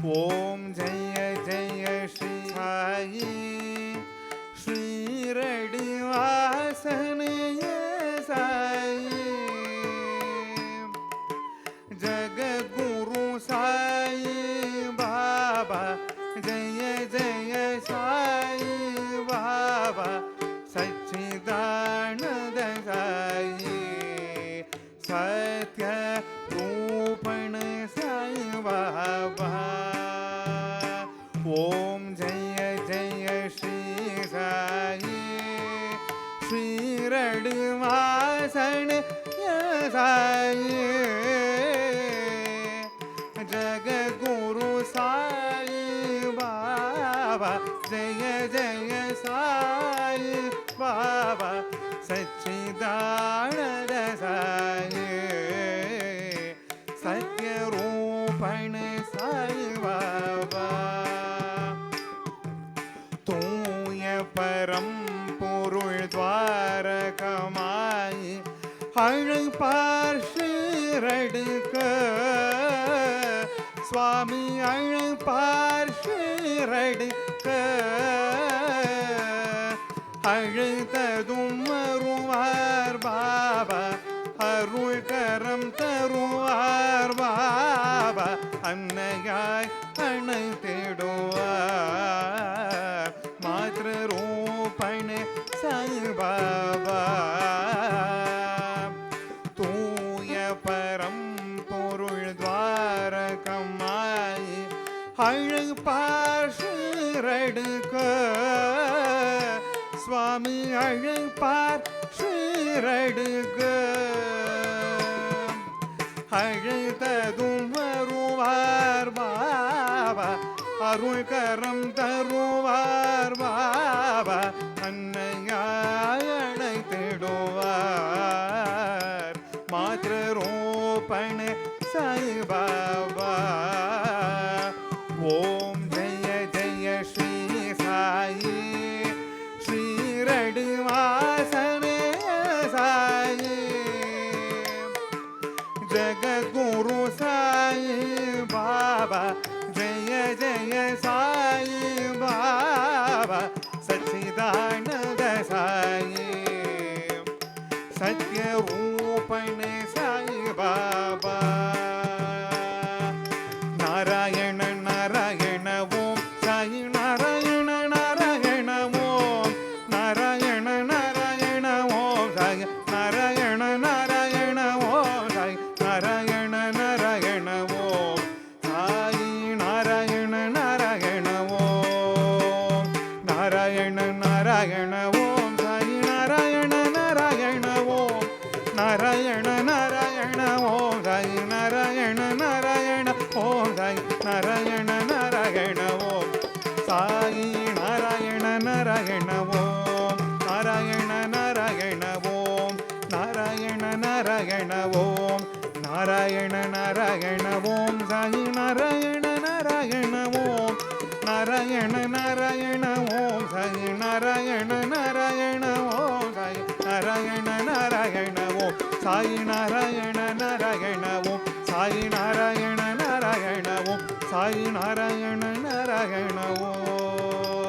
ஓம் ஜெய ஜெய ஸ்ரீ சாயி ஸ்ரீரடி வாசனைய சாயி ஜகத்குரு சாயி பாபா ஜெய ஜெய சாயி பாபா சச்சிதானந்த சாயி சத்ய ரூபண சாயி பாபா ஓம் ஜெய ஜெய ஸ்ரீ சாயி ஸ்ரீரடி வாசன சாயி ஜகத்குரு சாயி பாபா ஜெய ஜெய சாயி பாபா சச்சிதானந்த சாயி சத்யரூபண சாயி பாபா தூய பரம்பொருள் துவாரகமாய் அழைப்பார் ஷீரடுக்க சுவாமி அழைப்பார் ஷீரடுக்க அழைத்ததும் வருவார் பாபா அருள் கரம் தருவார் பாபா அன்னையாய் அணைத்திடுவார் மாத்ர ரூபண சாயி பாபா தூய பரம்பொருள் துவாரகமாய் அழைப்பார் ஷீரடுக்க சுவாமி அழைப்பார் ஷீரடுக்க அழைத்ததும் வருவார் பாபா அருள் கரம் தருவார் பாபா அன்னையாய் அழைத்திடுவார் மாத்ர ரூபண சாயி பாபா ஓம் ஜெய ஜெய ஸ்ரீ சாயி ஸ்ரீரடி வாசனே சாயி ஜகத்குரு சாயி பாபா ஜெய ஜெய சாயி பாபா சச்சிதானந்த சாயி சத்யரூபண சாயி பாபா நாராயண நாராயண ஓம் சாயி நாராயண நாராயண ஓம் நாராயண நாராயண ஓம் சாயி நாராயண நாராயண ஓம் சாயி நாராயண நாராயண ஓம் சாயி நாராயண நாராயண ஓம் நாராயண நாராயண ஓம் சாயி நாராயண நாராயண ஓம் நாராயண நாராயண ஓம் சாயி நாராயண நாராயண ஓம் சாயி நாராயண நாராயண ஓம் சாயி நாராயண நாராயண ஓம் நாராயண நாராயண ஓம் நாராயண நாராயண ஓம் நாராயண நாராயண ஓம் சாயி நாராயண நாராயண ஓம் நாராயண நாராயண ஓம் சாயி நாராயண நாராயண ஓம் சாயி நாராயண நாராயண ஓம் சாயி நாராயண நாராயண ஓம் சாயி நாராயண நாராயண ஓம் சாயி நாராயண நாராயண ஓம்